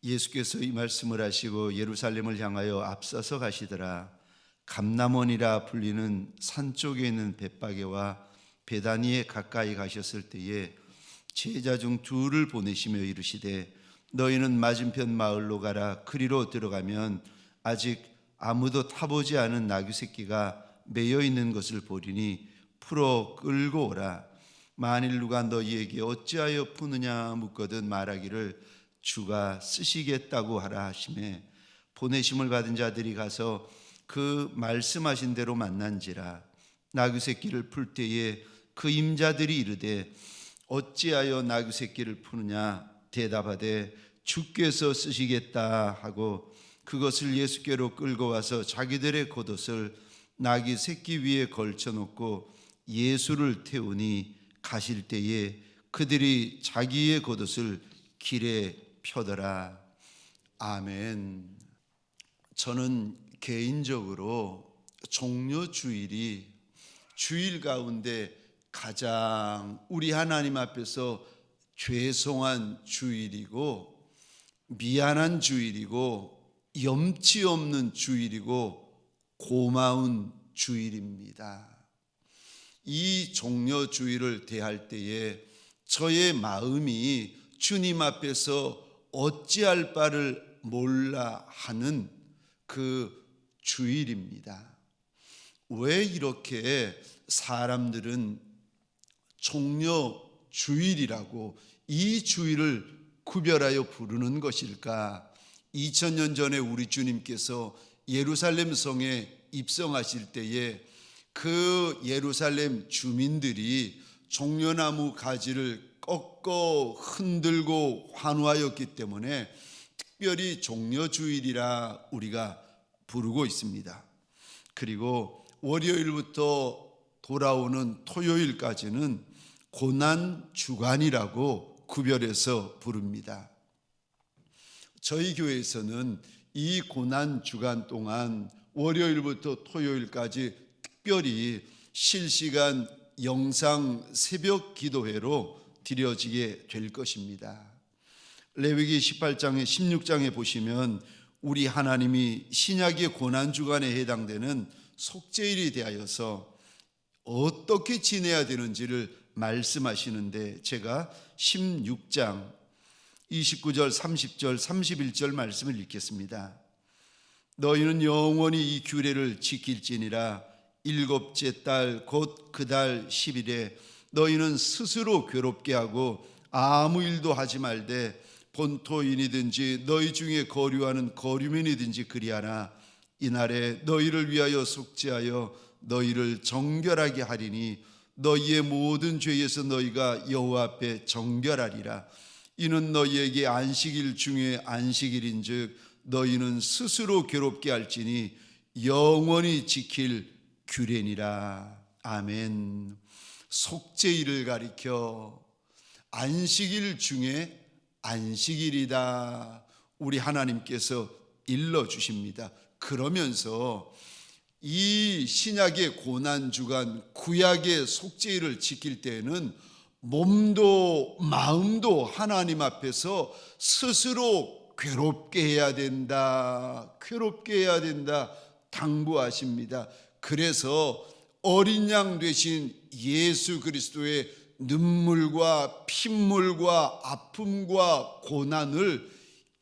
예수께서 이 말씀을 하시고 예루살렘을 향하여 앞서서 가시더라. 감람원이라 불리는 산 쪽에 있는 벳바게와 베다니에 가까이 가셨을 때에 제자 중 둘을 보내시며 이르시되 너희는 맞은편 마을로 가라. 그리로 들어가면 아직 아무도 타보지 않은 나귀 새끼가 매여 있는 것을 보리니 풀어 끌고 오라. 만일 누가 너희에게 어찌하여 푸느냐 묻거든 말하기를 주가 쓰시겠다고 하라 하시매 보내심을 받은 자들이 가서 그 말씀하신 대로 만난지라. 나귀 새끼를 풀 때에 그 임자들이 이르되 어찌하여 나귀 새끼를 푸느냐 대답하되 주께서 쓰시겠다 하고 그것을 예수께로 끌고 와서 자기들의 겉옷을 나귀 새끼 위에 걸쳐 놓고 예수를 태우니 가실 때에 그들이 자기의 겉옷을 길에 펴더라. 아멘. 저는 개인적으로 종려주일이 주일 가운데 가장 우리 하나님 앞에서 죄송한 주일이고 미안한 주일이고 염치 없는 주일이고 고마운 주일입니다. 이 종려주일을 대할 때에 저의 마음이 주님 앞에서 어찌할 바를 몰라 하는 그 주일입니다. 왜 이렇게 사람들은 종려주일이라고 이 주일을 구별하여 부르는 것일까? 2000년 전에 우리 주님께서 예루살렘 성에 입성하실 때에 그 예루살렘 주민들이 종려나무 가지를 꺾어 흔들고 환호하였기 때문에 특별히 종려주일이라 우리가 부르고 있습니다. 그리고 월요일부터 돌아오는 토요일까지는 고난주간이라고 구별해서 부릅니다. 저희 교회에서는 이 고난주간 동안 월요일부터 토요일까지 특별히 실시간 영상 새벽 기도회로 드려지게 될 것입니다. 레위기 18장에 16장에 보시면 우리 하나님이 신약의 고난주간에 해당되는 속죄일에 대하여서 어떻게 지내야 되는지를 말씀하시는데 제가 16장 29절 30절 31절 말씀을 읽겠습니다. 너희는 영원히 이 규례를 지킬지니라. 일곱째 달 곧 그 달 10일에 너희는 스스로 괴롭게 하고 아무 일도 하지 말되 본토인이든지 너희 중에 거류하는 거류민이든지 그리하나 이날에 너희를 위하여 속죄하여 너희를 정결하게 하리니 너희의 모든 죄에서 너희가 여호와 앞에 정결하리라. 이는 너희에게 안식일 중에 안식일인즉 너희는 스스로 괴롭게 할지니 영원히 지킬 규례니라. 아멘. 속죄일을 가리켜 안식일 중에 안식일이다 우리 하나님께서 일러주십니다. 그러면서 이 신약의 고난주간 구약의 속죄일을 지킬 때에는 몸도 마음도 하나님 앞에서 스스로 괴롭게 해야 된다 당부하십니다. 그래서 어린 양 되신 예수 그리스도의 눈물과 핏물과 아픔과 고난을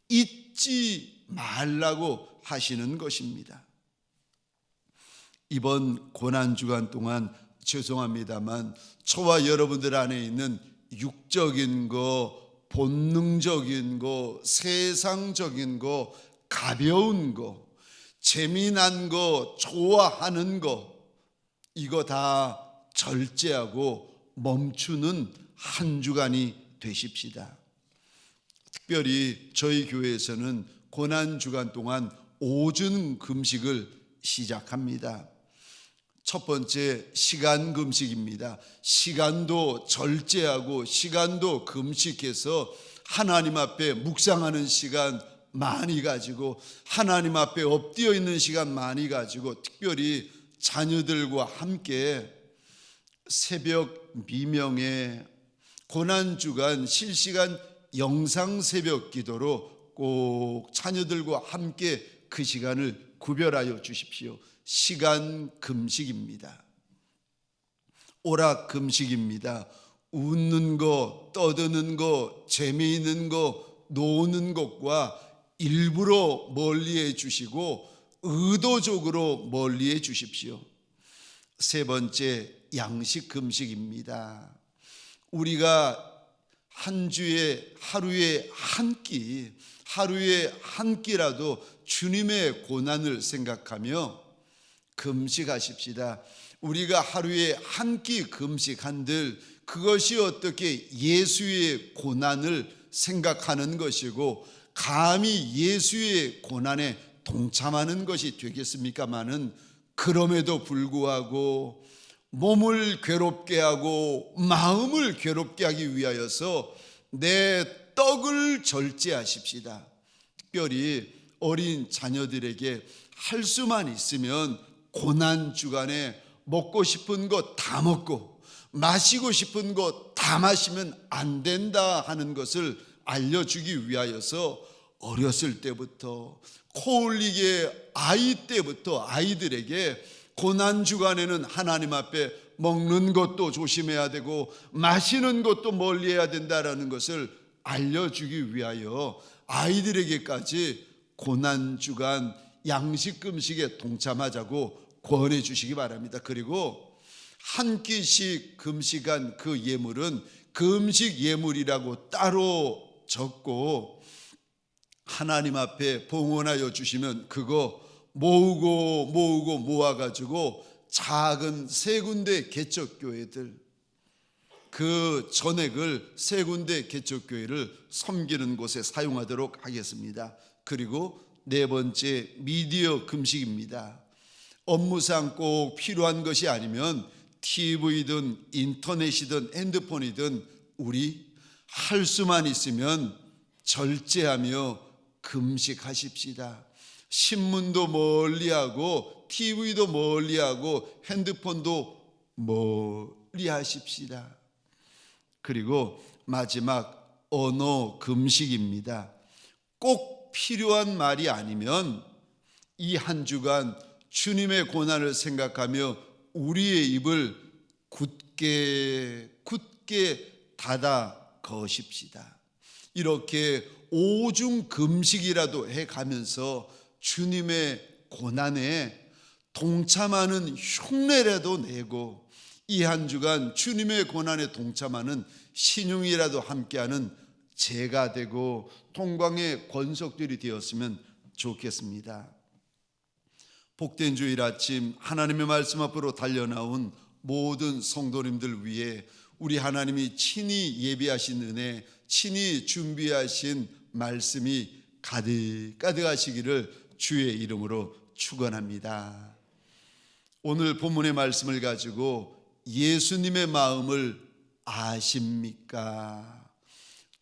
잊지 말라고 하시는 것입니다. 이번 고난주간 동안 죄송합니다만 저와 여러분들 안에 있는 육적인 거, 본능적인 거, 세상적인 거, 가벼운 거, 재미난 거, 좋아하는 거, 이거 다 절제하고 멈추는 한 주간이 되십시다. 특별히 저희 교회에서는 고난주간 동안 오준 금식을 시작합니다. 첫 번째 시간 금식입니다. 시간도 절제하고 시간도 금식해서 하나님 앞에 묵상하는 시간 많이 가지고 하나님 앞에 엎드려 있는 시간 많이 가지고 특별히 자녀들과 함께 새벽 미명에 고난주간 실시간 영상 새벽 기도로 꼭 자녀들과 함께 그 시간을 구별하여 주십시오. 시간 금식입니다. 오락 금식입니다. 웃는 거, 떠드는 거, 재미있는 거, 노는 것과 일부러 멀리해 주시고 의도적으로 멀리해 주십시오. 세 번째, 양식 금식입니다. 우리가 한 주에 하루에 한 끼라도 주님의 고난을 생각하며 금식하십시다. 우리가 하루에 한 끼 금식한들 그것이 어떻게 예수의 고난을 생각하는 것이고 감히 예수의 고난에 동참하는 것이 되겠습니까마는, 그럼에도 불구하고 몸을 괴롭게 하고 마음을 괴롭게 하기 위하여서 내 떡을 절제하십시다. 특별히 어린 자녀들에게 할 수만 있으면 고난 주간에 먹고 싶은 거 다 먹고 마시고 싶은 거 다 마시면 안 된다 하는 것을 알려주기 위하여서 어렸을 때부터 코 흘리게 아이 때부터 아이들에게 고난 주간에는 하나님 앞에 먹는 것도 조심해야 되고 마시는 것도 멀리해야 된다라는 것을 알려주기 위하여 아이들에게까지 고난 주간 양식 금식에 동참하자고 권해 주시기 바랍니다. 그리고 한 끼씩 금식한 그 예물은 금식 예물이라고 따로 적고 하나님 앞에 봉헌하여 주시면 그거 모으고 모아가지고 작은 세 군데 개척교회들, 그 전액을 세 군데 개척교회를 섬기는 곳에 사용하도록 하겠습니다. 그리고 네 번째, 미디어 금식입니다. 업무상 꼭 필요한 것이 아니면 TV든 인터넷이든 핸드폰이든 우리 할 수만 있으면 절제하며 금식하십시다. 신문도 멀리하고 TV도 멀리하고 핸드폰도 멀리하십시다. 그리고 마지막, 언어 금식입니다. 꼭 필요한 말이 아니면 이 한 주간 주님의 고난을 생각하며 우리의 입을 굳게 닫아 거십시다. 이렇게 오중 금식이라도 해가면서 주님의 고난에 동참하는 흉내라도 내고 이 한 주간 주님의 고난에 동참하는 신용이라도 함께하는 제가 되고 통광의 권속들이 되었으면 좋겠습니다. 복된 주일 아침 하나님의 말씀 앞으로 달려나온 모든 성도님들 위해 우리 하나님이 친히 예비하신 은혜, 친히 준비하신 말씀이 가득하시기를 주의 이름으로 축원합니다. 오늘 본문의 말씀을 가지고 예수님의 마음을 아십니까?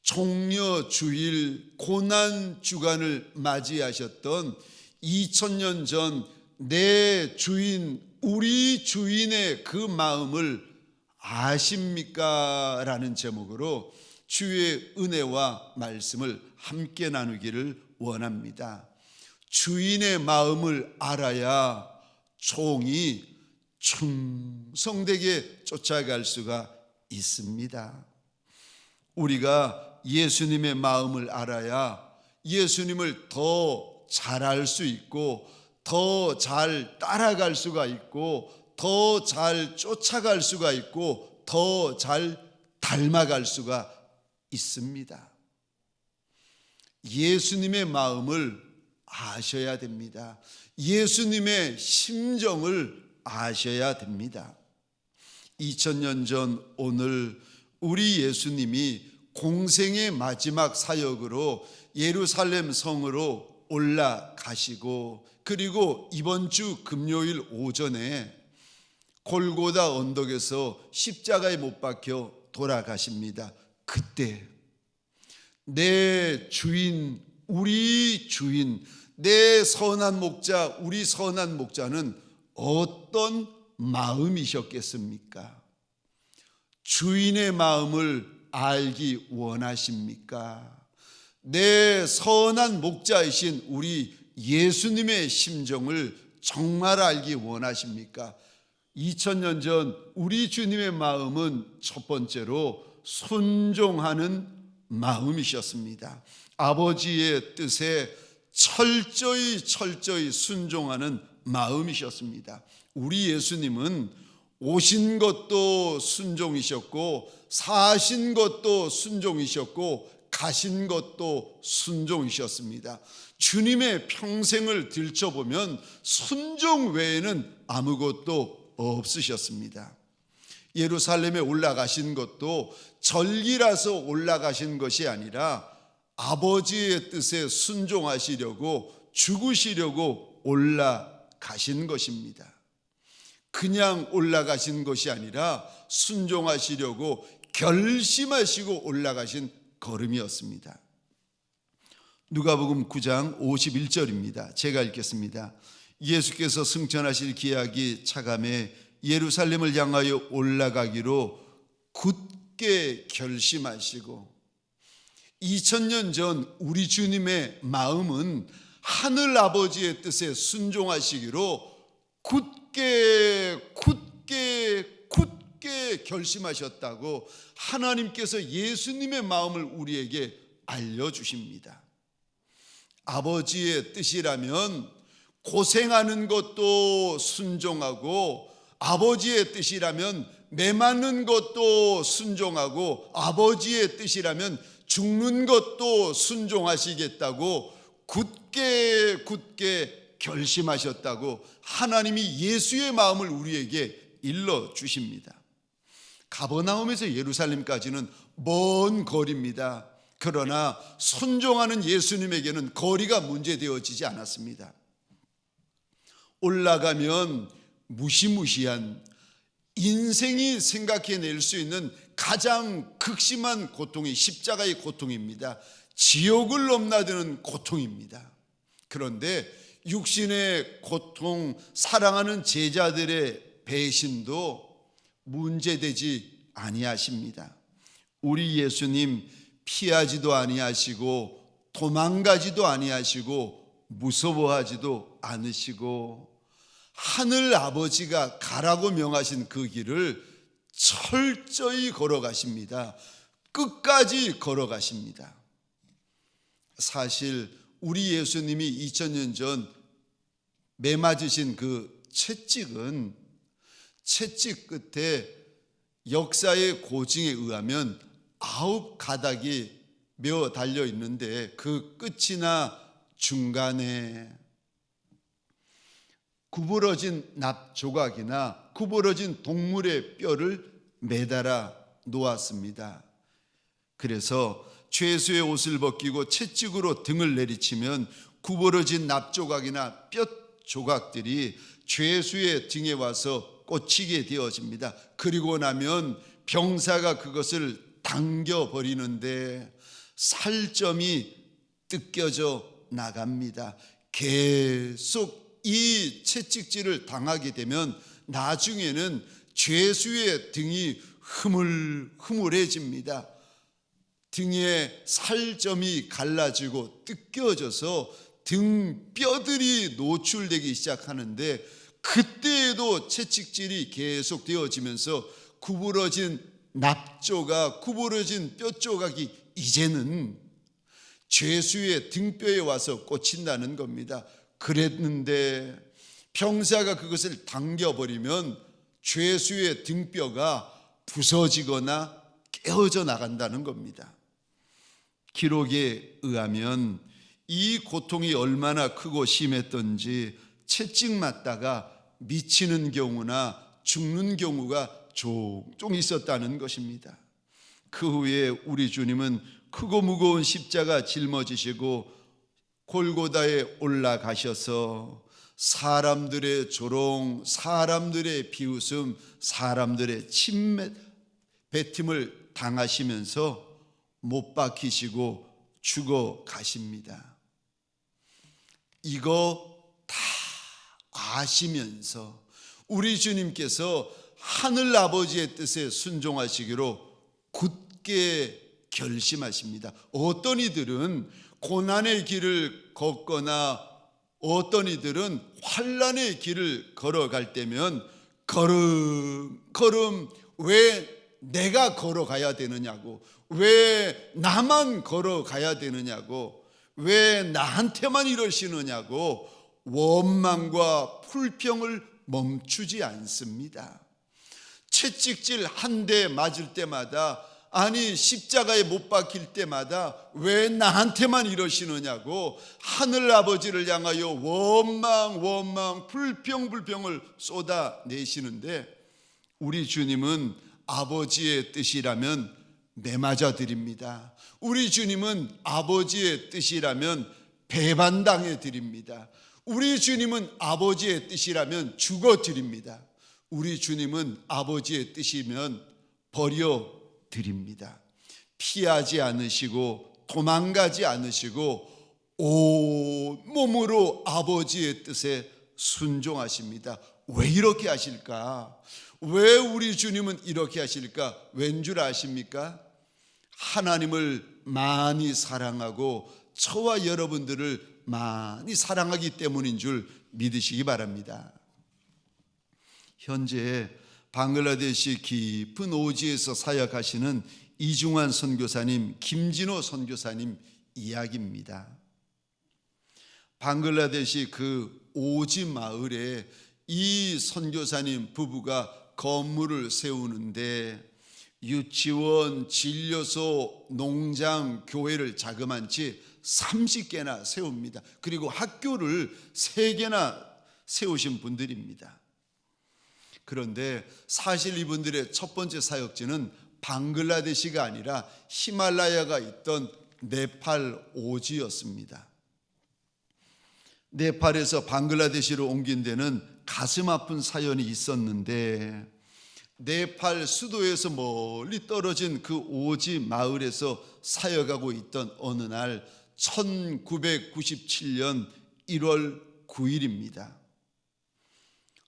종려 주일 고난 주간을 맞이하셨던 2000년 전 내 주인, 우리 주인의 그 마음을 아십니까? 라는 제목으로 주의 은혜와 말씀을 함께 나누기를 원합니다. 주인의 마음을 알아야 종이 충성되게 쫓아갈 수가 있습니다. 우리가 예수님의 마음을 알아야 예수님을 더 잘 알 수 있고 더 잘 따라갈 수가 있고 더 잘 쫓아갈 수가 있고 더 잘 닮아갈 수가 있습니다. 예수님의 마음을 아셔야 됩니다. 예수님의 심정을 아셔야 됩니다. 2000년 전 오늘 우리 예수님이 공생의 마지막 사역으로 예루살렘 성으로 올라가시고 그리고 이번 주 금요일 오전에 골고다 언덕에서 십자가에 못 박혀 돌아가십니다. 그때 내 주인, 우리 주인, 내 선한 목자, 우리 선한 목자는 어떤 마음이셨겠습니까? 주인의 마음을 알기 원하십니까? 내 선한 목자이신 우리 예수님의 심정을 정말 알기 원하십니까? 2000년 전 우리 주님의 마음은 첫 번째로 순종하는 마음이셨습니다. 아버지의 뜻에 철저히 순종하는 마음이셨습니다. 우리 예수님은 오신 것도 순종이셨고 사신 것도 순종이셨고 가신 것도 순종이셨습니다. 주님의 평생을 들춰보면 순종 외에는 아무것도 없으셨습니다. 예루살렘에 올라가신 것도 절기라서 올라가신 것이 아니라 아버지의 뜻에 순종하시려고 죽으시려고 올라가신 것입니다. 그냥 올라가신 것이 아니라 순종하시려고 결심하시고 올라가신 걸음이었습니다. 누가복음 9장 51절입니다. 제가 읽겠습니다. 예수께서 승천하실 기약이 차감해 예루살렘을 향하여 올라가기로 굳게 결심하시고 2000년 전 우리 주님의 마음은 하늘 아버지의 뜻에 순종하시기로 굳게 결심하셨다고 하나님께서 예수님의 마음을 우리에게 알려주십니다. 아버지의 뜻이라면 고생하는 것도 순종하고, 아버지의 뜻이라면 매맞는 것도 순종하고, 아버지의 뜻이라면 죽는 것도 순종하시겠다고 굳게 결심하셨다고 하나님이 예수의 마음을 우리에게 일러 주십니다. 가버나움에서 예루살렘까지는 먼 거리입니다. 그러나 순종하는 예수님에게는 거리가 문제되어지지 않았습니다. 올라가면 무시무시한, 인생이 생각해낼 수 있는 가장 극심한 고통이 십자가의 고통입니다. 지옥을 넘나드는 고통입니다. 그런데 육신의 고통, 사랑하는 제자들의 배신도 문제되지 아니하십니다. 우리 예수님 피하지도 아니하시고 도망가지도 아니하시고 무서워하지도 않으시고 하늘 아버지가 가라고 명하신 그 길을 철저히 걸어가십니다. 끝까지 걸어가십니다. 사실 우리 예수님이 2000년 전 매맞으신 그 채찍은 채찍 끝에 역사의 고증에 의하면 9가닥이 며 달려 있는데 그 끝이나 중간에 구부러진 납조각이나 구부러진 동물의 뼈를 매달아 놓았습니다. 그래서 죄수의 옷을 벗기고 채찍으로 등을 내리치면 구부러진 납조각이나 뼈 조각들이 죄수의 등에 와서 꽂히게 되어집니다. 그리고 나면 병사가 그것을 당겨버리는데 살점이 뜯겨져 나갑니다. 계속 이 채찍질을 당하게 되면 나중에는 죄수의 등이 흐물흐물해집니다. 등에 살점이 갈라지고 뜯겨져서 등 뼈들이 노출되기 시작하는데, 그때에도 채찍질이 계속 되어지면서 구부러진 납조각, 구부러진 뼈조각이 이제는 죄수의 등뼈에 와서 꽂힌다는 겁니다. 그랬는데 병사가 그것을 당겨버리면 죄수의 등뼈가 부서지거나 깨어져 나간다는 겁니다. 기록에 의하면 이 고통이 얼마나 크고 심했던지 채찍 맞다가 미치는 경우나 죽는 경우가 종종 있었다는 것입니다. 그 후에 우리 주님은 크고 무거운 십자가 짊어지시고 골고다에 올라가셔서 사람들의 조롱, 사람들의 비웃음, 사람들의 침뱉 뱉음을 당하시면서 못 박히시고 죽어 가십니다. 이거 다 아시면서 우리 주님께서 하늘 아버지의 뜻에 순종하시기로 굳게 결심하십니다. 어떤 이들은 고난의 길을 걷거나 어떤 이들은 환난의 길을 걸어갈 때면 걸음걸음 왜 내가 걸어가야 되느냐고, 왜 나만 걸어가야 되느냐고, 왜 나한테만 이러시느냐고 원망과 불평을 멈추지 않습니다. 채찍질 한 대 맞을 때마다, 아니 십자가에 못 박힐 때마다 왜 나한테만 이러시느냐고 하늘아버지를 향하여 원망 불평을 쏟아내시는데, 우리 주님은 아버지의 뜻이라면 매맞아 드립니다. 우리 주님은 아버지의 뜻이라면 배반당해 드립니다. 우리 주님은 아버지의 뜻이라면 죽어 드립니다. 우리 주님은 아버지의 뜻이면 버려 드립니다. 피하지 않으시고 도망가지 않으시고 온 몸으로 아버지의 뜻에 순종하십니다. 왜 이렇게 하실까? 왜 우리 주님은 이렇게 하실까? 왠 줄 아십니까? 하나님을 많이 사랑하고 저와 여러분들을 많이 사랑하기 때문인 줄 믿으시기 바랍니다. 현재 방글라데시 깊은 오지에서 사역하시는 이중환 선교사님, 김진호 선교사님 이야기입니다. 방글라데시 그 오지 마을에 이 선교사님 부부가 건물을 세우는데 유치원, 진료소, 농장, 교회를 자그만 치 30개나 세웁니다. 그리고 학교를 3개나 세우신 분들입니다. 그런데 사실 이분들의 첫 번째 사역지는 방글라데시가 아니라 히말라야가 있던 네팔 오지였습니다. 네팔에서 방글라데시로 옮긴 데는 가슴 아픈 사연이 있었는데, 네팔 수도에서 멀리 떨어진 그 오지 마을에서 사역하고 있던 어느 날 1997년 1월 9일입니다.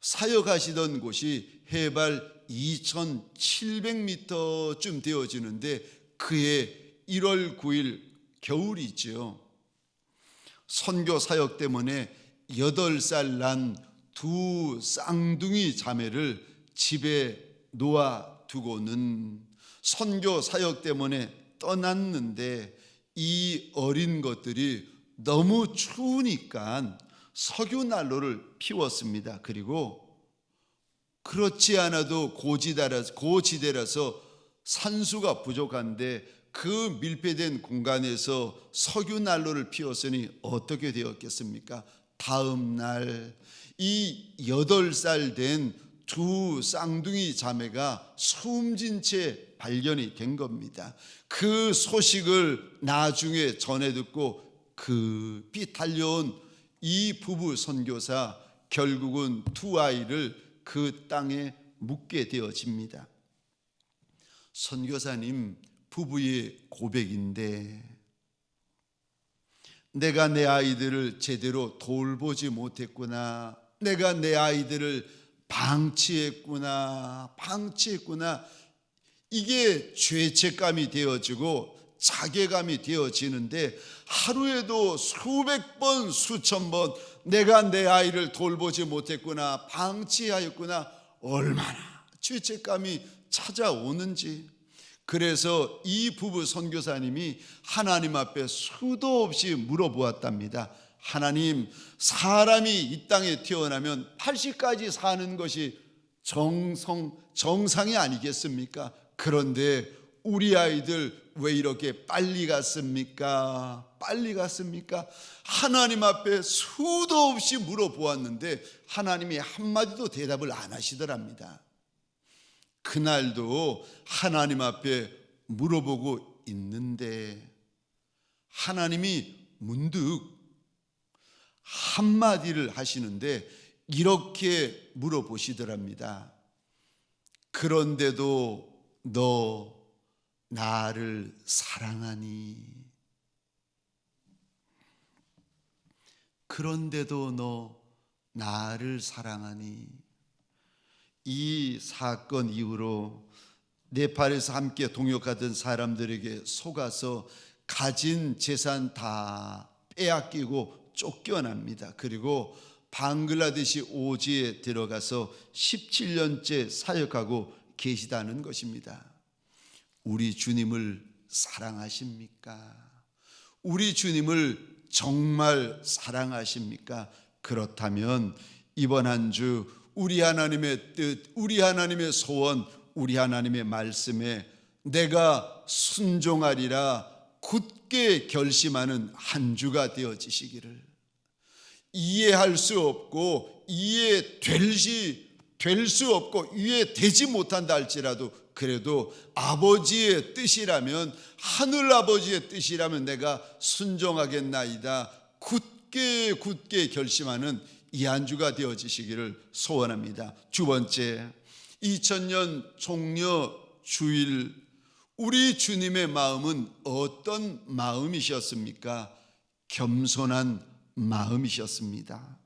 사역하시던 곳이 해발 2700m쯤 되어지는데 그해 1월 9일 겨울이죠. 선교 사역 때문에 8살 난 2 쌍둥이 자매를 집에 놓아두고는 선교 사역 때문에 떠났는데, 이 어린 것들이 너무 추우니까 석유난로를 피웠습니다. 그리고 그렇지 않아도 고지대라서 산수가 부족한데 그 밀폐된 공간에서 석유난로를 피웠으니 어떻게 되었겠습니까? 다음 날 이 8살 된 2 쌍둥이 자매가 숨진 채 발견이 된 겁니다. 그 소식을 나중에 전해 듣고 급히 달려온 이 부부 선교사, 결국은 2 아이를 그 땅에 묻게 되어집니다. 선교사님 부부의 고백인데, 내가 내 아이들을 제대로 돌보지 못했구나, 내가 내 아이들을 방치했구나, 이게 죄책감이 되어지고 자괴감이 되어지는데, 하루에도 수백 번 수천 번 내가 내 아이를 돌보지 못했구나, 방치하였구나, 얼마나 죄책감이 찾아오는지. 그래서 이 부부 선교사님이 하나님 앞에 수도 없이 물어보았답니다. 하나님, 사람이 이 땅에 태어나면 80까지 사는 것이 정상이 아니겠습니까? 그런데 우리 아이들 왜 이렇게 빨리 갔습니까? 하나님 앞에 수도 없이 물어보았는데 하나님이 한마디도 대답을 안 하시더랍니다. 그날도 하나님 앞에 물어보고 있는데 하나님이 문득 한마디를 하시는데 이렇게 물어보시더랍니다. 그런데도 너 나를 사랑하니? 그런데도 너 나를 사랑하니? 이 사건 이후로 네팔에서 함께 동역하던 사람들에게 속아서 가진 재산 다 빼앗기고 쫓겨납니다. 그리고 방글라데시 오지에 들어가서 17년째 사역하고 계시다는 것입니다. 우리 주님을 사랑하십니까? 우리 주님을 정말 사랑하십니까? 그렇다면 이번 한 주 우리 하나님의 뜻, 우리 하나님의 소원, 우리 하나님의 말씀에 내가 순종하리라 굳게 결심하는 한 주가 되어지시기를, 이해할 수 없고 이해될 수 없고 이해되지 못한다 할지라도 그래도 아버지의 뜻이라면, 하늘 아버지의 뜻이라면 내가 순종하겠나이다 굳게 결심하는 이 한 주가 되어지시기를 소원합니다. 두 번째, 2000년 종려 주일, 우리 주님의 마음은 어떤 마음이셨습니까? 겸손한 마음이셨습니다.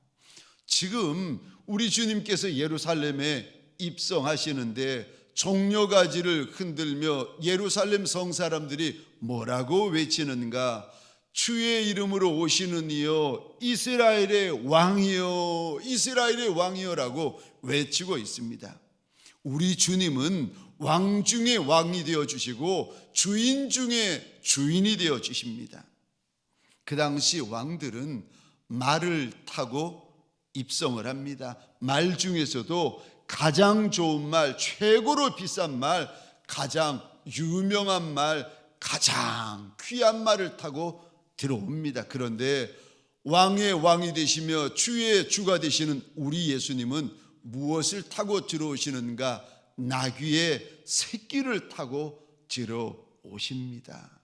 지금 우리 주님께서 예루살렘에 입성하시는데 종려가지를 흔들며 예루살렘 성 사람들이 뭐라고 외치는가? 주의 이름으로 오시는 이여, 이스라엘의 왕이여, 이스라엘의 왕이여라고 외치고 있습니다. 우리 주님은 왕 중에 왕이 되어주시고 주인 중에 주인이 되어주십니다. 그 당시 왕들은 말을 타고 입성을 합니다. 말 중에서도 가장 좋은 말, 최고로 비싼 말, 가장 유명한 말, 가장 귀한 말을 타고 들어옵니다. 그런데 왕의 왕이 되시며 주의 주가 되시는 우리 예수님은 무엇을 타고 들어오시는가? 나귀의 새끼를 타고 들어오십니다.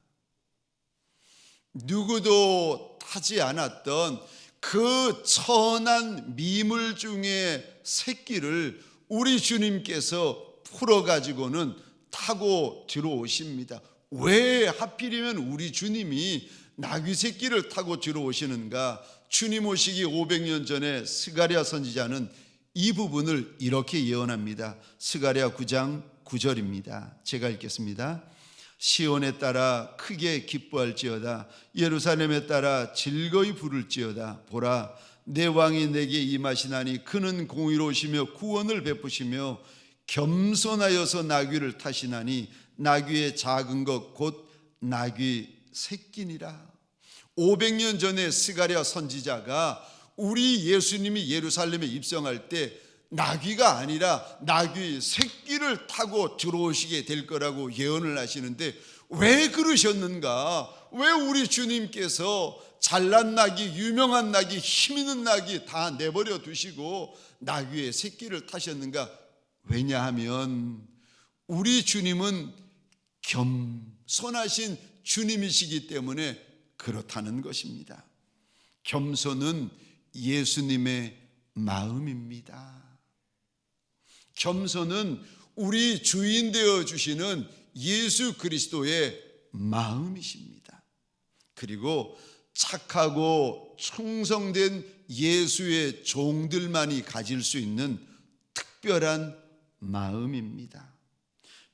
누구도 타지 않았던 그 천한 미물 중에 새끼를 우리 주님께서 풀어가지고는 타고 들어오십니다. 왜 하필이면 우리 주님이 나귀 새끼를 타고 들어오시는가? 주님 오시기 500년 전에 스가랴 선지자는 이 부분을 이렇게 예언합니다. 스가랴 9장 9절입니다. 제가 읽겠습니다. 시온에 따라 크게 기뻐할지어다, 예루살렘에 따라 즐거이 부를지어다. 보라, 내 왕이 내게 임하시나니 그는 공의로우시며 구원을 베푸시며 겸손하여서 나귀를 타시나니 나귀의 작은 것 곧 나귀 새끼니라. 500년 전에 스가랴 선지자가 우리 예수님이 예루살렘에 입성할 때 나귀가 아니라 나귀 새끼를 타고 들어오시게 될 거라고 예언을 하시는데, 왜 그러셨는가? 왜 우리 주님께서 잘난 나귀, 유명한 나귀, 힘 있는 나귀 다 내버려 두시고 나귀의 새끼를 타셨는가? 왜냐하면 우리 주님은 겸손하신 주님이시기 때문에 그렇다는 것입니다. 겸손은 예수님의 마음입니다. 겸손은 우리 주인 되어 주시는 예수 그리스도의 마음이십니다. 그리고 착하고 충성된 예수의 종들만이 가질 수 있는 특별한 마음입니다.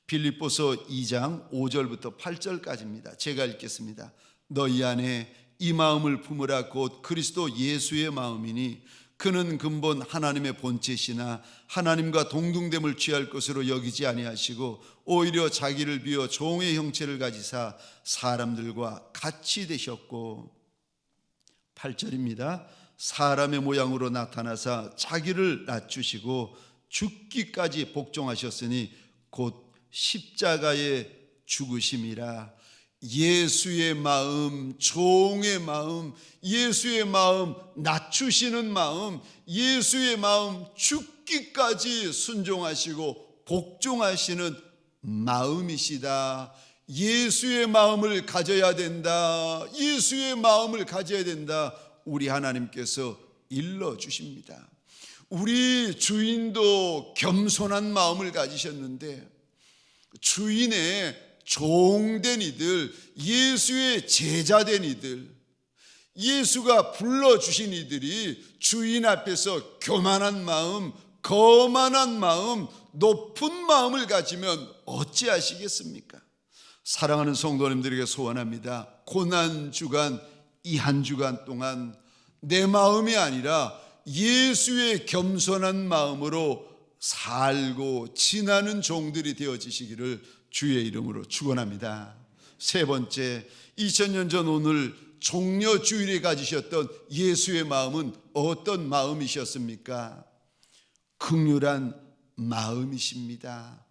빌립보서 2장 5절부터 8절까지입니다. 제가 읽겠습니다. 너희 안에 이 마음을 품으라. 곧 그리스도 예수의 마음이니 그는 근본 하나님의 본체시나 하나님과 동등됨을 취할 것으로 여기지 아니하시고 오히려 자기를 비워 종의 형체를 가지사 사람들과 같이 되셨고, 8절입니다. 사람의 모양으로 나타나사 자기를 낮추시고 죽기까지 복종하셨으니 곧 십자가에 죽으심이라. 예수의 마음, 종의 마음, 예수의 마음, 낮추시는 마음, 예수의 마음, 죽기까지 순종하시고 복종하시는 마음이시다. 예수의 마음을 가져야 된다. 예수의 마음을 가져야 된다. 우리 하나님께서 일러주십니다. 우리 주인도 겸손한 마음을 가지셨는데 주인의 종된 이들, 예수의 제자된 이들, 예수가 불러주신 이들이 주인 앞에서 교만한 마음, 거만한 마음, 높은 마음을 가지면 어찌하시겠습니까? 사랑하는 성도님들에게 소원합니다. 고난주간, 이 한 주간 동안 내 마음이 아니라 예수의 겸손한 마음으로 살고 지나는 종들이 되어지시기를 주의 이름으로 축원합니다. 세 번째, 2000년 전 오늘 종려주일에 가지셨던 예수의 마음은 어떤 마음이셨습니까? 긍휼한 마음이십니다.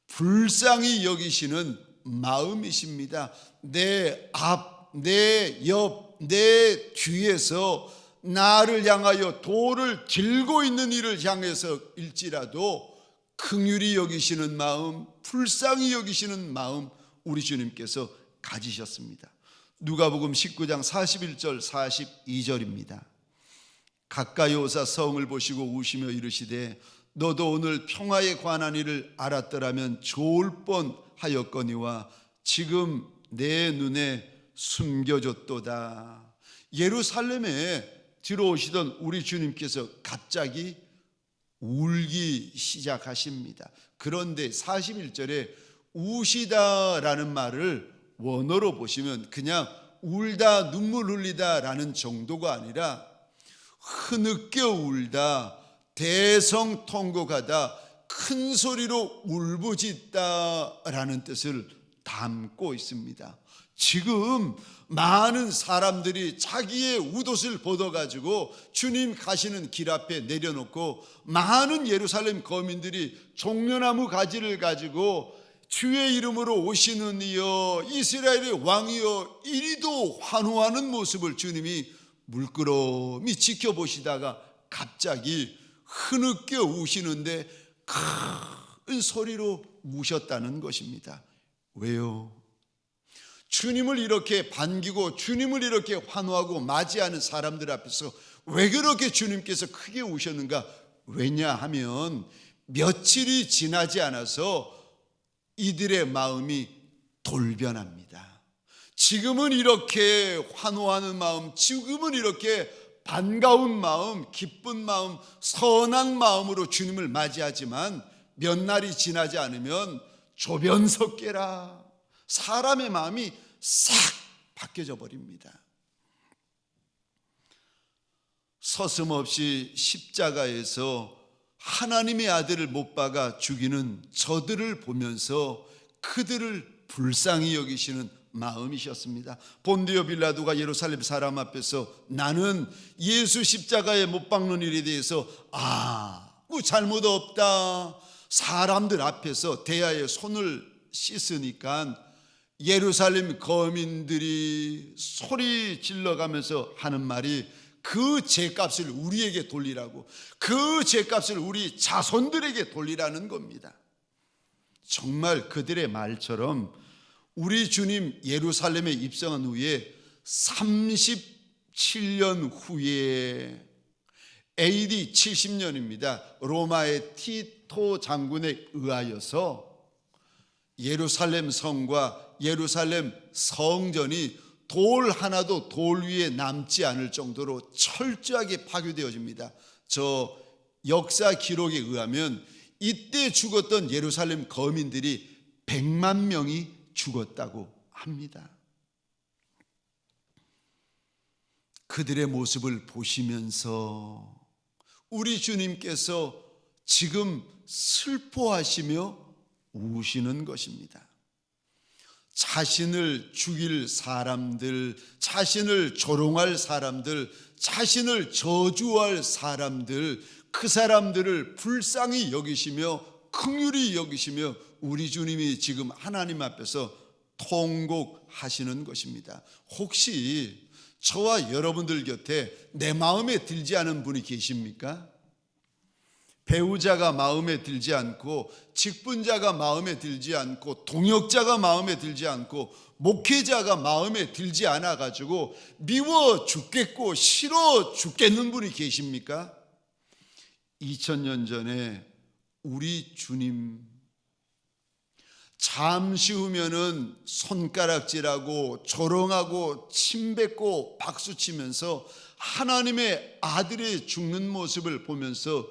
불쌍히 여기시는 마음이십니다. 내 앞, 내 옆, 내 뒤에서 나를 향하여 돌을 들고 있는 이를 향해서 일지라도 긍휼히 여기시는 마음, 불쌍히 여기시는 마음 우리 주님께서 가지셨습니다. 누가복음 19장 41절 42절입니다. 가까이 오사 성을 보시고 우시며 이르시되 너도 오늘 평화에 관한 일을 알았더라면 좋을 뻔하였거니와 지금 내 눈에 숨겨졌도다. 예루살렘에 들어오시던 우리 주님께서 갑자기 울기 시작하십니다. 그런데 41절에 우시다라는 말을 원어로 보시면 그냥 울다 눈물 흘리다 라는 정도가 아니라 흐느껴 울다, 대성통곡하다, 큰 소리로 울부짖다 라는 뜻을 담고 있습니다. 지금 많은 사람들이 자기의 웃옷을 벗어가지고 주님 가시는 길 앞에 내려놓고 많은 예루살렘 거민들이 종려나무 가지를 가지고 주의 이름으로 오시는 이여 이스라엘의 왕이여 이리도 환호하는 모습을 주님이 물끄러미 지켜보시다가 갑자기 흐느껴 우시는데 큰 소리로 우셨다는 것입니다. 왜요? 주님을 이렇게 반기고 주님을 이렇게 환호하고 맞이하는 사람들 앞에서 왜 그렇게 주님께서 크게 우셨는가? 왜냐하면 며칠이 지나지 않아서 이들의 마음이 돌변합니다. 지금은 이렇게 환호하는 마음, 지금은 이렇게 반가운 마음, 기쁜 마음, 선한 마음으로 주님을 맞이하지만 몇 날이 지나지 않으면 조변석계라 사람의 마음이 싹 바뀌어져 버립니다. 서슴없이 십자가에서 하나님의 아들을 못 박아 죽이는 저들을 보면서 그들을 불쌍히 여기시는 마음이셨습니다. 본디오 빌라도가 예루살렘 사람 앞에서 나는 예수 십자가에 못 박는 일에 대해서 아무 잘못 없다, 사람들 앞에서 대야에 손을 씻으니까 예루살렘 거민들이 소리 질러가면서 하는 말이 그 죄값을 우리에게 돌리라고, 그 죄값을 우리 자손들에게 돌리라는 겁니다. 정말 그들의 말처럼 우리 주님 예루살렘에 입성한 후에 37년 후에 AD 70년입니다. 로마의 티토 장군에 의하여서 예루살렘 성과 예루살렘 성전이 돌 하나도 돌 위에 남지 않을 정도로 철저하게 파괴되어집니다. 저 역사 기록에 의하면 이때 죽었던 예루살렘 거민들이 100만 명이 죽었다고 합니다. 그들의 모습을 보시면서 우리 주님께서 지금 슬퍼하시며 우시는 것입니다. 자신을 죽일 사람들, 자신을 조롱할 사람들, 자신을 저주할 사람들, 그 사람들을 불쌍히 여기시며 긍휼히 여기시며 우리 주님이 지금 하나님 앞에서 통곡하시는 것입니다. 혹시 저와 여러분들 곁에 내 마음에 들지 않은 분이 계십니까? 배우자가 마음에 들지 않고, 직분자가 마음에 들지 않고, 동역자가 마음에 들지 않고, 목회자가 마음에 들지 않아 가지고 미워 죽겠고 싫어 죽겠는 분이 계십니까? 2000년 전에 우리 주님 잠시 후면은 손가락질하고 조롱하고 침뱉고 박수치면서 하나님의 아들이 죽는 모습을 보면서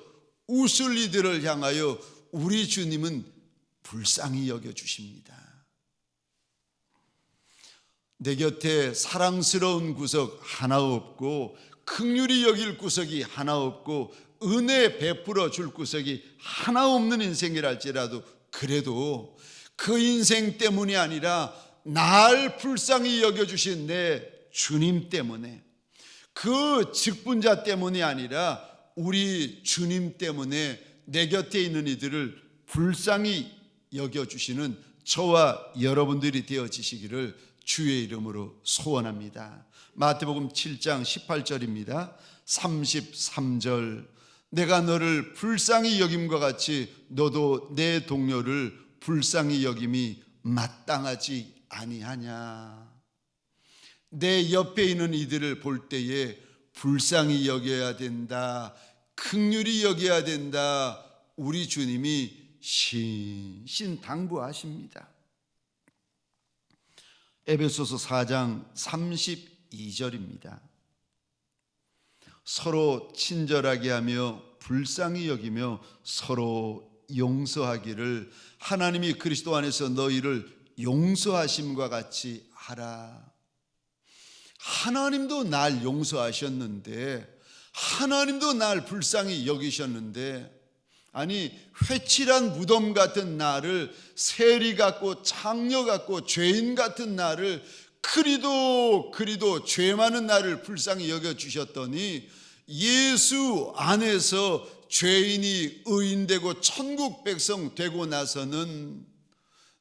웃을 이들을 향하여 우리 주님은 불쌍히 여겨주십니다. 내 곁에 사랑스러운 구석 하나 없고 긍휼히 여길 구석이 하나 없고 은혜 베풀어 줄 구석이 하나 없는 인생이랄지라도 그래도 그 인생 때문이 아니라 날 불쌍히 여겨주신 내 주님 때문에, 그 직분자 때문이 아니라 우리 주님 때문에 내 곁에 있는 이들을 불쌍히 여겨주시는 저와 여러분들이 되어지시기를 주의 이름으로 소원합니다. 마태복음 7장 18절입니다. 33절, 내가 너를 불쌍히 여김과 같이 너도 내 동료를 불쌍히 여김이 마땅하지 아니하냐. 내 옆에 있는 이들을 볼 때에 불쌍히 여겨야 된다, 긍휼히 여겨야 된다. 우리 주님이 신당부하십니다. 에베소서 4장 32절입니다. 서로 친절하게 하며 불쌍히 여기며 서로 용서하기를 하나님이 그리스도 안에서 너희를 용서하심과 같이 하라. 하나님도 날 용서하셨는데, 하나님도 날 불쌍히 여기셨는데, 아니 회칠한 무덤 같은 나를, 세리 같고 창녀 같고 죄인 같은 나를, 그리도 죄 많은 나를 불쌍히 여겨주셨더니 예수 안에서 죄인이 의인되고 천국 백성 되고 나서는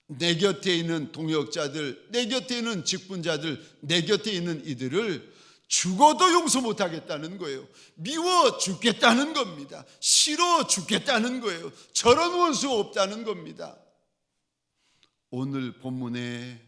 내 곁에 있는 동역자들, 내 곁에 있는 직분자들, 내 곁에 있는 이들을 죽어도 용서 못하겠다는 거예요. 미워 죽겠다는 겁니다. 싫어 죽겠다는 거예요. 저런 원수 없다는 겁니다. 오늘 본문에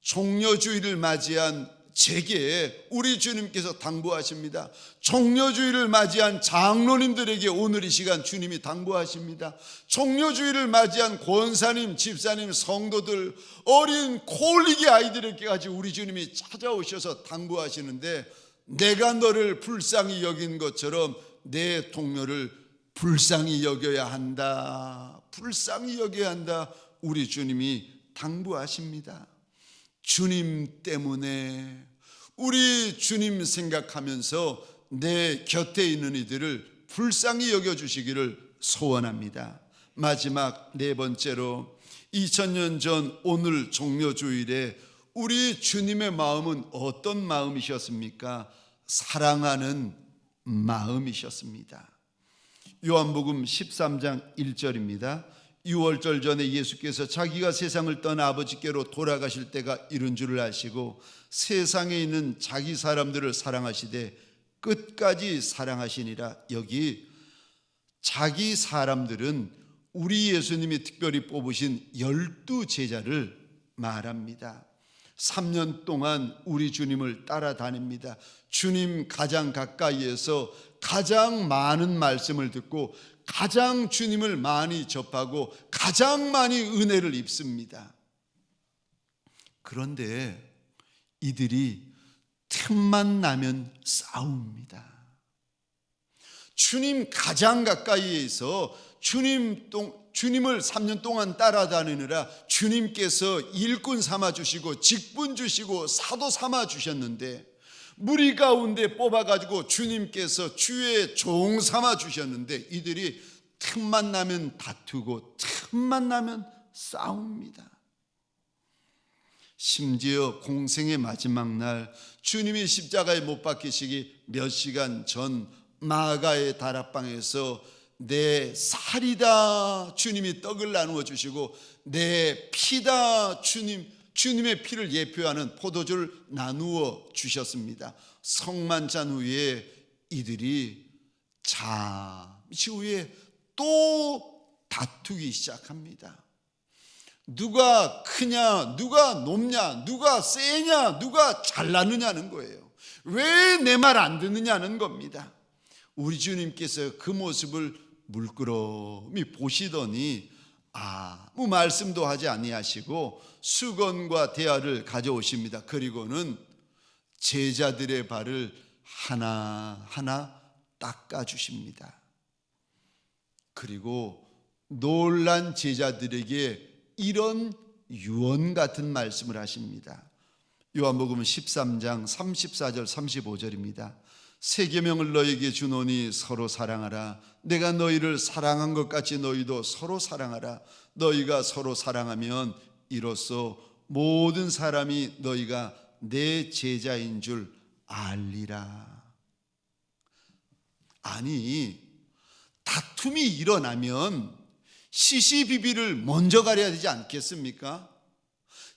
종려주의를 맞이한 제게 우리 주님께서 당부하십니다. 종려주의를 맞이한 장로님들에게 오늘 이 시간 주님이 당부하십니다. 종려주의를 맞이한 권사님, 집사님, 성도들, 어린 콜리기 아이들에게까지 우리 주님이 찾아오셔서 당부하시는데, 내가 너를 불쌍히 여긴 것처럼 내 동료를 불쌍히 여겨야 한다, 불쌍히 여겨야 한다. 우리 주님이 당부하십니다. 주님 때문에, 우리 주님 생각하면서 내 곁에 있는 이들을 불쌍히 여겨주시기를 소원합니다. 마지막 네 번째로, 2000년 전 오늘 종려주일에 우리 주님의 마음은 어떤 마음이셨습니까? 사랑하는 마음이셨습니다. 요한복음 13장 1절입니다. 유월절 전에 예수께서 자기가 세상을 떠나 아버지께로 돌아가실 때가 이른 줄을 아시고 세상에 있는 자기 사람들을 사랑하시되 끝까지 사랑하시니라. 여기 자기 사람들은 우리 예수님이 특별히 뽑으신 12 제자를 말합니다. 3년 동안 우리 주님을 따라다닙니다. 주님 가장 가까이에서 가장 많은 말씀을 듣고 가장 주님을 많이 접하고 가장 많이 은혜를 입습니다. 그런데 이들이 틈만 나면 싸웁니다. 주님 가장 가까이에서 주님을 3년 동안 따라다니느라 주님께서 일꾼 삼아주시고 직분 주시고 사도 삼아주셨는데, 무리 가운데 뽑아가지고 주님께서 주의 종 삼아주셨는데, 이들이 틈만 나면 다투고 틈만 나면 싸웁니다. 심지어 공생의 마지막 날 주님이 십자가에 못 박히시기 몇 시간 전 마가의 다락방에서 내 살이다 주님이 떡을 나누어 주시고 내 피다 주님의 피를 예표하는 포도주를 나누어 주셨습니다. 성만찬 후에 이들이 잠시 후에 또 다투기 시작합니다. 누가 크냐, 누가 높냐, 누가 세냐, 누가 잘나느냐는 거예요. 왜 내 말 안 듣느냐는 겁니다. 우리 주님께서 그 모습을 물끄러미 보시더니 아무 말씀도 하지 아니하시고 수건과 대야를 가져오십니다. 그리고는 제자들의 발을 하나하나 닦아주십니다. 그리고 놀란 제자들에게 이런 유언 같은 말씀을 하십니다. 요한복음 13장 34절 35절입니다. 새 계명을 너희에게 주노니 서로 사랑하라. 내가 너희를 사랑한 것 같이 너희도 서로 사랑하라. 너희가 서로 사랑하면 이로써 모든 사람이 너희가 내 제자인 줄 알리라. 아니, 다툼이 일어나면 시시비비를 먼저 가려야 되지 않겠습니까?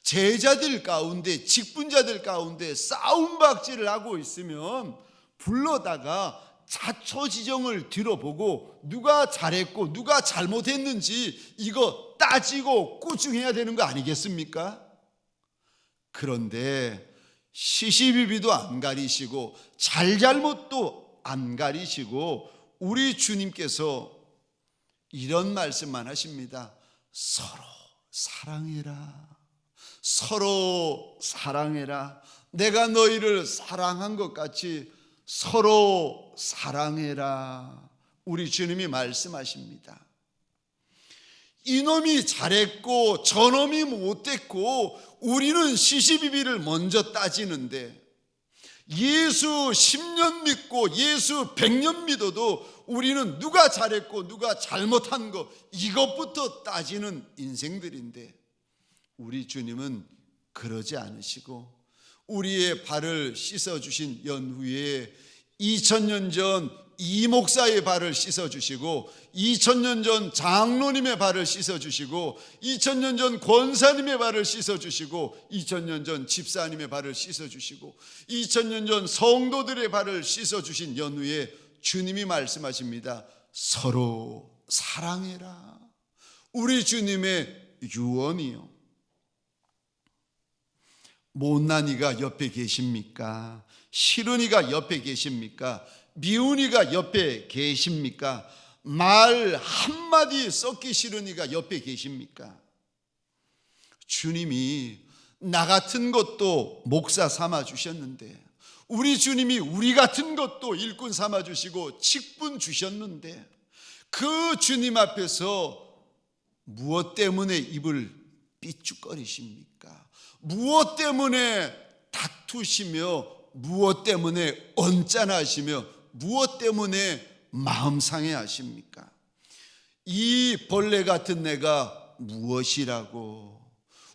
제자들 가운데, 직분자들 가운데 싸움박질을 하고 있으면 불러다가 자초지정을 들어보고 누가 잘했고 누가 잘못했는지 이거 따지고 꾸중해야 되는 거 아니겠습니까? 그런데 시시비비도 안 가리시고 잘잘못도 안 가리시고 우리 주님께서 이런 말씀만 하십니다. 서로 사랑해라. 서로 사랑해라. 내가 너희를 사랑한 것 같이 서로 사랑해라. 우리 주님이 말씀하십니다. 이놈이 잘했고 저놈이 못했고 우리는 시시비비를 먼저 따지는데, 예수 10년 믿고 예수 100년 믿어도 우리는 누가 잘했고 누가 잘못한 거 이것부터 따지는 인생들인데, 우리 주님은 그러지 않으시고 우리의 발을 씻어주신 연후에 2000년 전 이 목사의 발을 씻어주시고 2000년 전 장로님의 발을 씻어주시고 2000년 전 권사님의 발을 씻어주시고 2000년 전 집사님의 발을 씻어주시고 2000년 전 성도들의 발을 씻어주신 연후에 주님이 말씀하십니다. 서로 사랑해라. 우리 주님의 유언이요. 못난 이가 옆에 계십니까? 싫은 이가 옆에 계십니까? 미운 이가 옆에 계십니까? 말 한마디 썩기 싫은 이가 옆에 계십니까? 주님이 나 같은 것도 목사 삼아 주셨는데, 우리 주님이 우리 같은 것도 일꾼 삼아 주시고 직분 주셨는데, 그 주님 앞에서 무엇 때문에 입을 삐죽거리십니까? 무엇 때문에 다투시며 무엇 때문에 언짢아하시며 무엇 때문에 마음 상해하십니까? 이 벌레 같은 내가 무엇이라고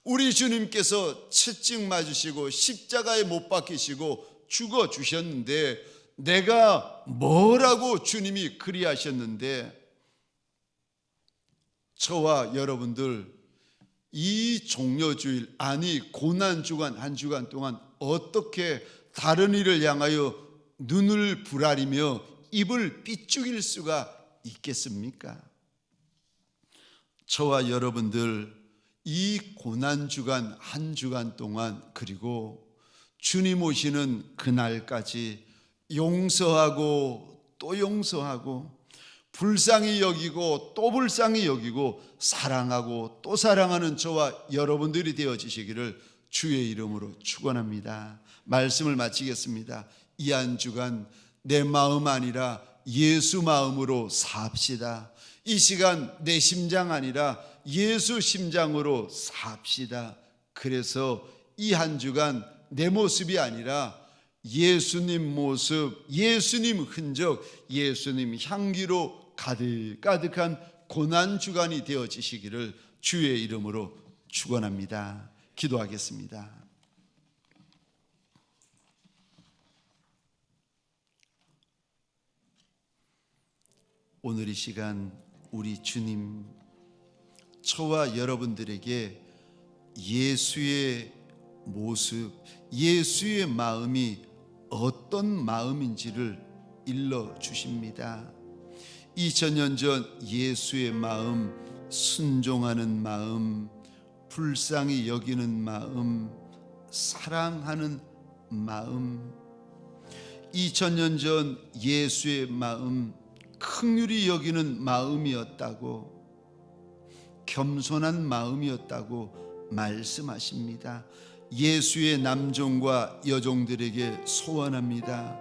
우리 주님께서 채찍 맞으시고 십자가에 못 박히시고 죽어 주셨는데, 내가 뭐라고 주님이 그리하셨는데, 저와 여러분들 이 종려주일, 아니 고난주간 한 주간 동안 어떻게 다른 이를 향하여 눈을 부라리며 입을 삐죽일 수가 있겠습니까? 저와 여러분들 이 고난주간 한 주간 동안, 그리고 주님 오시는 그날까지 용서하고 또 용서하고, 불쌍히 여기고 또 불쌍히 여기고, 사랑하고 또 사랑하는 저와 여러분들이 되어지시기를 주의 이름으로 축원합니다. 말씀을 마치겠습니다. 이 한 주간 내 마음 아니라 예수 마음으로 삽시다. 이 시간 내 심장 아니라 예수 심장으로 삽시다. 그래서 이 한 주간 내 모습이 아니라 예수님 모습, 예수님 흔적, 예수님 향기로 가득가득한 고난주간이 되어지시기를 주의 이름으로 축원합니다. 기도하겠습니다. 오늘 이 시간 우리 주님, 저와 여러분들에게 예수의 모습, 예수의 마음이 어떤 마음인지를 일러 주십니다. 2000년 전 예수의 마음, 순종하는 마음, 불쌍히 여기는 마음, 사랑하는 마음, 2000년 전 예수의 마음, 긍휼히 여기는 마음이었다고, 겸손한 마음이었다고 말씀하십니다. 예수의 남종과 여종들에게 소원합니다.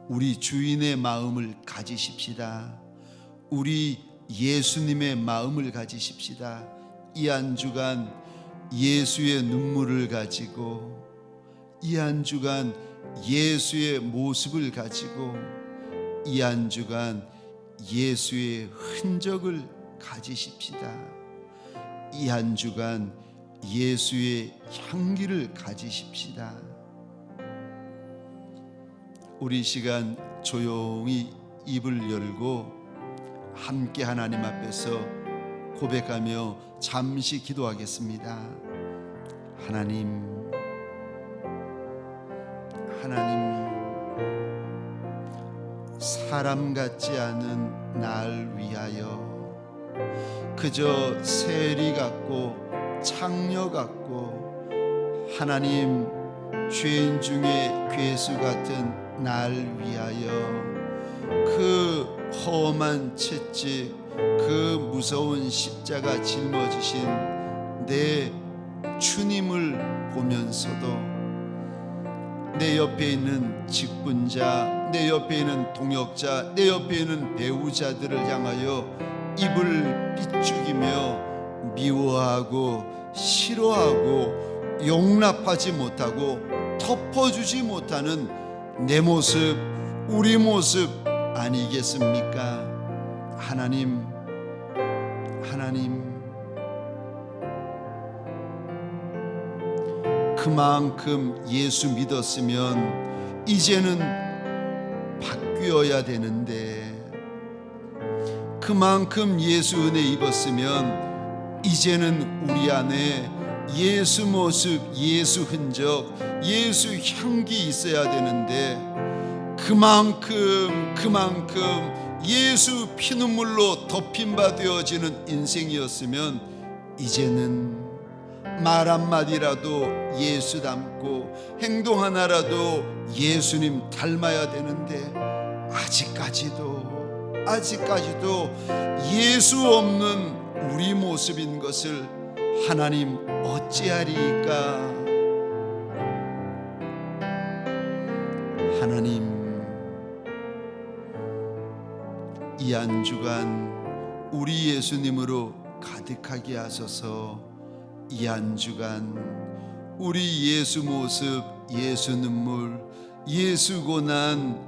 우리 주인의 마음을 가지십시다. 우리 예수님의 마음을 가지십시다. 이 한 주간 예수의 눈물을 가지고, 이 한 주간 예수의 모습을 가지고, 이 한 주간 예수의 흔적을 가지십시다. 이 한 주간 예수의 향기를 가지십시다. 우리 시간 조용히 입을 열고 함께 하나님 앞에서 고백하며 잠시 기도하겠습니다. 하나님, 사람 같지 않은 날 위하여 그저 세리 같고 창녀 같고 하나님 죄인 중에 괴수 같은 날 위하여 그 험한 채찍, 그 무서운 십자가 짊어지신 내 주님을 보면서도 내 옆에 있는 직분자, 내 옆에 있는 동역자, 내 옆에 있는 배우자들을 향하여 입을 비죽이며 미워하고 싫어하고 용납하지 못하고 덮어주지 못하는 내 모습, 우리 모습 아니겠습니까? 하나님, 그만큼 예수 믿었으면 이제는 바뀌어야 되는데, 그만큼 예수 은혜 입었으면 이제는 우리 안에 예수 모습, 예수 흔적, 예수 향기 있어야 되는데, 그만큼 예수 피눈물로 덮인 바 되어지는 인생이었으면 이제는 말 한마디라도 예수 닮고 행동 하나라도 예수님 닮아야 되는데 아직까지도 예수 없는 우리 모습인 것을 하나님 어찌하리까? 하나님, 이 한 주간 우리 예수님으로 가득하게 하소서. 이 한 주간 우리 예수 모습, 예수 눈물, 예수 고난,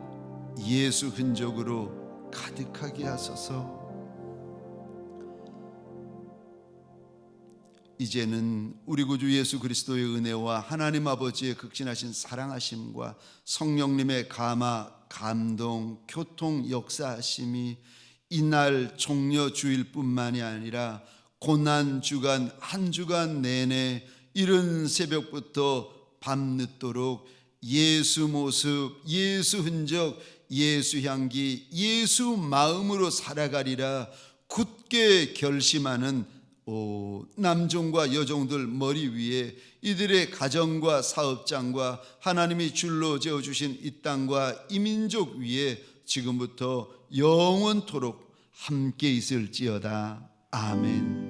예수 흔적으로 가득하게 하소서. 이제는 우리 구주 예수 그리스도의 은혜와 하나님 아버지의 극진하신 사랑하심과 성령님의 감화, 감동, 교통, 역사하심이 이날 종려 주일 뿐만이 아니라 고난 주간 한 주간 내내 이른 새벽부터 밤늦도록 예수 모습, 예수 흔적, 예수 향기, 예수 마음으로 살아가리라 굳게 결심하는 남종과 여종들 머리 위에 이들의 가정과 사업장과 하나님이 줄로 재어주신 이 땅과 이 민족 위에 지금부터 영원토록 함께 있을지어다. 아멘.